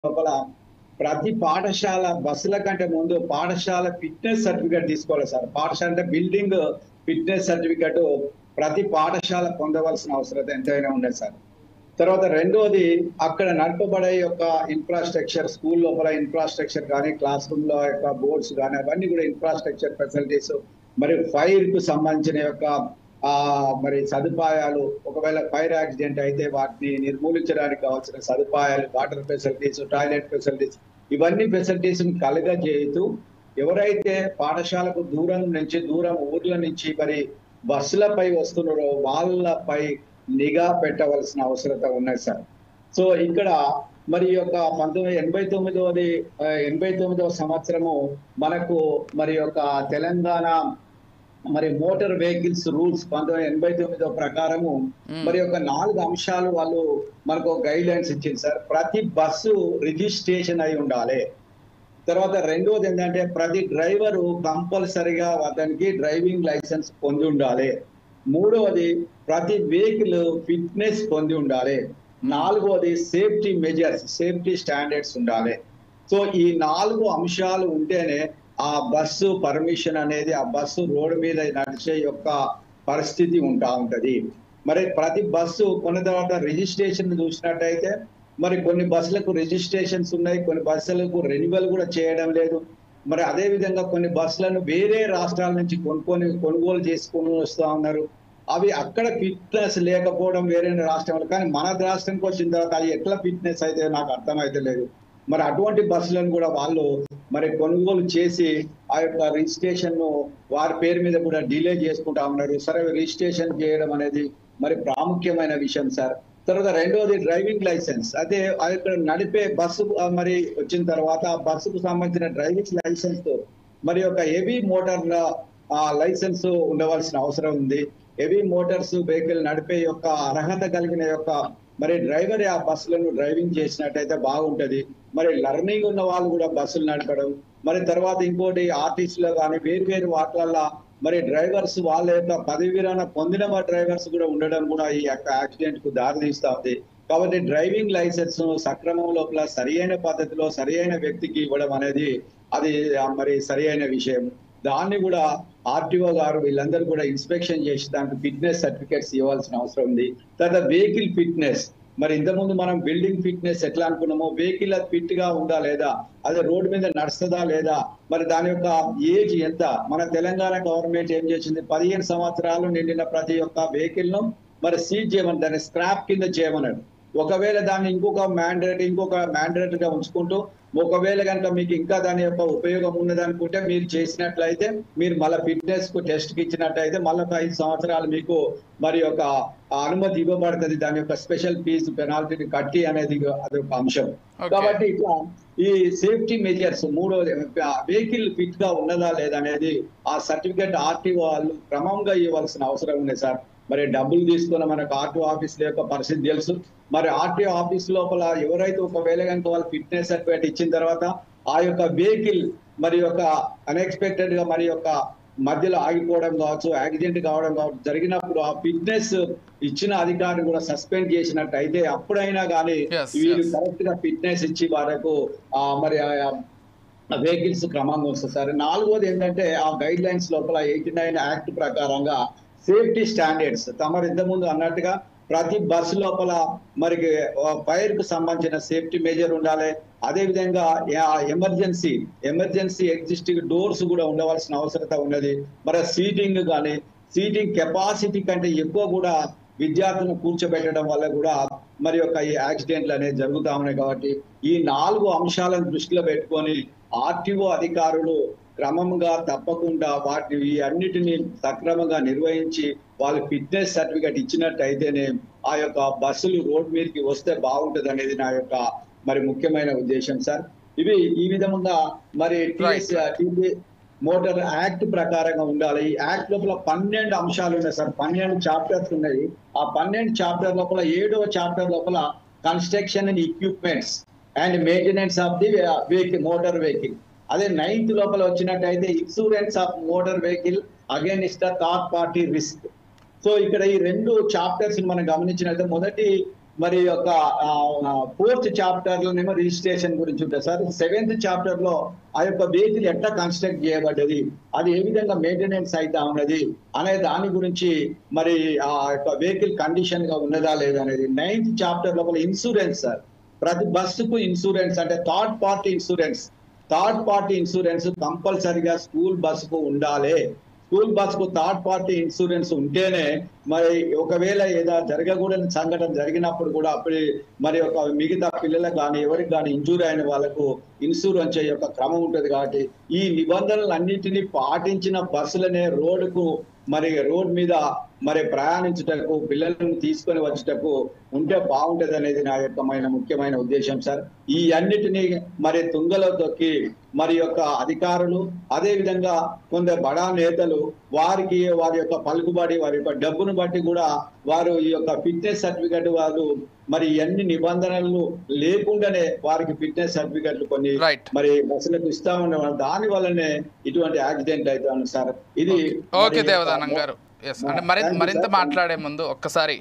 లోపల ప్రతి పాఠశాల బస్సుల కంటే ముందు పాఠశాల ఫిట్నెస్ సర్టిఫికేట్ తీసుకోవాలి సార్. పాఠశాల అంటే బిల్డింగ్ ఫిట్నెస్ సర్టిఫికేట్ ప్రతి పాఠశాల పొందవలసిన అవసరం ఎంతైనా ఉన్నది సార్. తర్వాత రెండోది అక్కడ నడపబడే యొక్క ఇన్ఫ్రాస్ట్రక్చర్, స్కూల్ లోపల ఇన్ఫ్రాస్ట్రక్చర్ కానీ, క్లాస్ రూమ్ లో యొక్క బోర్డ్స్ కానీ అవన్నీ కూడా ఇన్ఫ్రాస్ట్రక్చర్ ఫెసిలిటీస్, మరి ఫైర్ కు సంబంధించిన యొక్క మరి సదుపాయాలు, ఒకవేళ ఫైర్ యాక్సిడెంట్ అయితే వాటిని నిర్మూలించడానికి కావాల్సిన సదుపాయాలు, వాటర్ ఫెసిలిటీస్, టాయిలెట్ ఫెసిలిటీస్, ఇవన్నీ ఫెసిలిటీస్ కలుగజేస్తూ ఎవరైతే పాఠశాలకు దూరం ఊర్ల నుంచి మరి బస్సులపై వస్తున్నారో వాళ్ళపై నిఘా పెట్టవలసిన అవసరత ఉన్నది సార్. సో ఇక్కడ మరి యొక్క 1989వ సంవత్సరము మనకు మరి యొక్క తెలంగాణ మరి మోటార్ వెహికల్స్ రూల్స్ 1989 ప్రకారము మరి యొక్క 4 అంశాలు వాళ్ళు మనకు గైడ్ లైన్స్ ఇచ్చింది సార్. ప్రతి బస్సు రిజిస్ట్రేషన్ అయి ఉండాలి. తర్వాత రెండోది ఏంటంటే ప్రతి డ్రైవరు కంపల్సరిగా అతనికి డ్రైవింగ్ లైసెన్స్ పొంది ఉండాలి. మూడవది ప్రతి వెహికల్ ఫిట్నెస్ పొంది ఉండాలి. నాలుగవది సేఫ్టీ మెజర్స్, సేఫ్టీ స్టాండర్డ్స్ ఉండాలి. సో ఈ 4 అంశాలు ఉంటేనే ఆ బస్సు పర్మిషన్ అనేది, ఆ బస్సు రోడ్డు మీద నడిచే యొక్క పరిస్థితి ఉంటది. మరి ప్రతి బస్సు కొన్న తర్వాత రిజిస్ట్రేషన్ చూసినట్టయితే మరి కొన్ని బస్సులకు రిజిస్ట్రేషన్స్ ఉన్నాయి, కొన్ని బస్సులకు రెన్యువల్ కూడా చేయడం లేదు. మరి అదే విధంగా కొన్ని బస్సులను వేరే రాష్ట్రాల నుంచి కొనుగోలు చేసుకుని వస్తూ ఉన్నారు. అవి అక్కడ ఫిట్నెస్ లేకపోవడం వేరే రాష్ట్రంలో, కానీ మన రాష్ట్రంకి వచ్చిన తర్వాత అది ఎట్లా ఫిట్నెస్ అయితే నాకు అర్థమైతే లేదు. మరి అటువంటి బస్సులను కూడా వాళ్ళు మరి కొనుగోలు చేసి ఆ యొక్క రిజిస్ట్రేషన్ ను వారి పేరు మీద కూడా డిలే చేసుకుంటా ఉన్నారు. సరే, రిజిస్ట్రేషన్ చేయడం అనేది మరి ప్రాముఖ్యమైన విషయం సార్. తర్వాత రెండోది డ్రైవింగ్ లైసెన్స్. అదే ఇక్కడ నడిపే బస్సు మరి వచ్చిన తర్వాత ఆ బస్సుకు సంబంధించిన డ్రైవింగ్ లైసెన్స్ మరి ఒక హెవీ మోటార్ల లైసెన్స్ ఉండవలసిన అవసరం ఉంది. హెవీ మోటార్స్ వెహికల్ నడిపే యొక్క అర్హత కలిగిన యొక్క మరి డ్రైవర్ ఆ బస్సులను డ్రైవింగ్ చేసినట్టయితే బాగుంటది. మరి లర్నింగ్ ఉన్న వాళ్ళు కూడా బస్సులు నడపడం, మరి తర్వాత ఇంకోటి ఆర్టీసీలో కానీ వేరు వాటిలల్లో మరి డ్రైవర్స్ వాళ్ళ యొక్క పదవి విరమణ పొందిన డ్రైవర్స్ కూడా ఉండడం కూడా ఈ యొక్క యాక్సిడెంట్ కు దారితీస్తా ఉంది. కాబట్టి డ్రైవింగ్ లైసెన్స్ సక్రమం లోపల సరియైన పద్ధతిలో సరియైన వ్యక్తికి ఇవ్వడం అనేది అది మరి సరియైన విషయం. దాన్ని కూడా ఆర్టీఓ గారు వీళ్ళందరూ కూడా ఇన్స్పెక్షన్ చేసి దానికి ఫిట్నెస్ సర్టిఫికేట్స్ ఇవ్వాల్సిన అవసరం ఉంది. తర్వాత వెహికల్ ఫిట్నెస్, మరి ఇంతకుముందు మనం బిల్డింగ్ ఫిట్నెస్ ఎట్లా అనుకున్నామో వెహికల్ అది ఫిట్ గా ఉందా లేదా, అదే రోడ్డు మీద నడుస్తుందా లేదా, మరి దాని యొక్క ఏజ్ ఎంత. మన తెలంగాణ గవర్నమెంట్ ఏం చేసింది, 15 సంవత్సరాలు నిండిన ప్రతి ఒక్క వెహికల్ ను మరి సీజ్ చేయమని, దాన్ని స్క్రాప్ కింద చేయమన్నాడు. ఒకవేళ దాన్ని ఇంకొక మ్యాండేటరీ గా ఉంచుకుంటూ ఒకవేళ కనుక మీకు ఇంకా దాని యొక్క ఉపయోగం ఉన్నది అనుకుంటే మీరు చేసినట్లయితే మీరు మళ్ళీ ఫిట్నెస్ కు టెస్ట్ కి ఇచ్చినట్లయితే మళ్ళీ 5 సంవత్సరాలు మీకు మరి యొక్క అనుమతి ఇవ్వబడుతుంది. దాని యొక్క స్పెషల్ ఫీజు పెనాల్టీని కట్టి అనేది అదొక అంశం. కాబట్టి ఇట్లా ఈ సేఫ్టీ మెజర్స్, మూడోది వెహికల్ ఫిట్ గా ఉన్నదా లేదా అనేది ఆ సర్టిఫికేట్ ఆర్టీఓ వాళ్ళు క్రమంగా ఇవ్వాల్సిన అవసరం ఉంది సార్. మరి డబ్బులు తీసుకున్న మనకు ఆర్టీఓ ఆఫీసుల యొక్క పరిస్థితి తెలుసు. మరి ఆర్టీఓ ఆఫీస్ లోపల ఎవరైతే ఒకవేళ కనుక వాళ్ళు ఫిట్నెస్ సర్టిఫికేట్ ఇచ్చిన తర్వాత ఆ యొక్క వెహికల్ మరి యొక్క అన్ఎక్స్పెక్టెడ్ గా మరి యొక్క మధ్యలో ఆగిపోవడం కావచ్చు, యాక్సిడెంట్ కావడం కావచ్చు జరిగినప్పుడు ఆ ఫిట్నెస్ ఇచ్చిన అధికారిని కూడా సస్పెండ్ చేసినట్టు అయితే అప్పుడైనా కానీ వీళ్ళు కరెక్ట్ గా ఫిట్నెస్ ఇచ్చి వారికి మరి వెహికల్స్ క్రమంగా వస్తుంది సార్. నాలుగోది ఏంటంటే ఆ గైడ్ లైన్స్ లోపల 89 యాక్ట్ ప్రకారంగా సేఫ్టీ స్టాండర్డ్స్ తమరు ఇంతకుముందు అన్నట్టుగా ప్రతి బస్సు లోపల మరి ఫైర్ కు సంబంధించిన సేఫ్టీ మెజర్ ఉండాలి. అదే విధంగా ఎమర్జెన్సీ ఎగ్జిస్టింగ్ డోర్స్ కూడా ఉండవలసిన అవసరత ఉన్నది. మరి సీటింగ్ కానీ సీటింగ్ కెపాసిటీ కంటే ఎక్కువ కూడా విద్యార్థులను కూర్చోబెట్టడం వల్ల కూడా మరి యొక్క ఈ యాక్సిడెంట్లు అనేది జరుగుతా ఉన్నాయి. కాబట్టి ఈ 4 అంశాలను దృష్టిలో పెట్టుకొని ఆర్టీఓ అధికారులు క్రమంగా తప్పకుండా వాటిని అన్నిటిని సక్రమంగా నిర్వహించి వాళ్ళు ఫిట్నెస్ సర్టిఫికేట్ ఇచ్చినట్టయితేనే ఆ యొక్క బస్సులు రోడ్ మీదకి వస్తే బాగుంటది అనేది నా యొక్క మరి ముఖ్యమైన ఉద్దేశం సార్. ఇవి ఈ విధంగా మరి మోటార్ యాక్ట్ ప్రకారంగా ఉండాలి. ఈ యాక్ట్ లోపల 12 అంశాలు ఉన్నాయి సార్, 12 చాప్టర్స్ ఉన్నాయి. ఆ 12 చాప్టర్ లోపల 7వ చాప్టర్ లోపల construction and equipments and maintenance of the vehicle, motor vehicle. అదే 9th లోపల వచ్చినట్టయితే insurance of motor vehicle against the third party risk. So ఇక్కడ ఈ 2 చాప్టర్స్ మనం గమనించినట్లయితే మొదటి మరి యొక్క 4th చాప్టర్ లోనేమో రిజిస్ట్రేషన్ గురించి ఉంటుంది సార్. 7th చాప్టర్ లో ఆ యొక్క వెహికల్ ఎట్లా కన్స్ట్రక్ట్ చేయబడ్డది, అది ఏ విధంగా మెయింటెనెన్స్ అయితే ఉన్నది అనే దాని గురించి, మరి ఆ యొక్క వెహికల్ కండిషన్ గా ఉన్నదా లేదా అనేది. 9th చాప్టర్ లోపల ఇన్సూరెన్స్ సార్. ప్రతి బస్సుకు ఇన్సూరెన్స్ అంటే థర్డ్ పార్టీ ఇన్సూరెన్స్ కంపల్సరిగా స్కూల్ బస్సుకు ఉండాలి. స్కూల్ బస్సుకు థర్డ్ పార్టీ ఇన్సూరెన్స్ ఉంటేనే మరి ఒకవేళ ఏదో జరగకూడని సంఘటన జరిగినప్పుడు కూడా అప్పుడు మరి ఒక మిగతా పిల్లలకు కానీ ఎవరికి కానీ ఇంజూరీ అయిన వాళ్ళకు ఇన్సూరెన్స్ యొక్క క్రమం ఉంటుంది. కాబట్టి ఈ నిబంధనలన్నింటినీ పాటించిన బస్సులనే రోడ్ మీద మరి ప్రయాణించుటకు, పిల్లలను తీసుకొని వచ్చేటకు ఉంటే బాగుంటది అనేది నా యొక్క ముఖ్యమైన ఉద్దేశం సార్. ఈ అన్నిటినీ మరి తుంగలో తొక్కి మరి యొక్క అధికారులు, అదే విధంగా కొందరు బడా నేతలు వారి యొక్క పలుకుబడి, వారి యొక్క డబ్బును బట్టి కూడా వారు ఈ యొక్క ఫిట్నెస్ సర్టిఫికెట్ వాళ్ళు మరి ఎన్ని నిబంధనలు లేకుండానే వారికి ఫిట్నెస్ సర్టిఫికెట్లు కొన్ని మరి బస్సులకు ఇస్తా ఉండేవాళ్ళు. దాని వల్లనే ఇటువంటి యాక్సిడెంట్ అవుతాను సార్. ఇది ఓకే దేవదానం గారు. అంటే మరింత మాట్లాడే ముందు ఒక్కసారి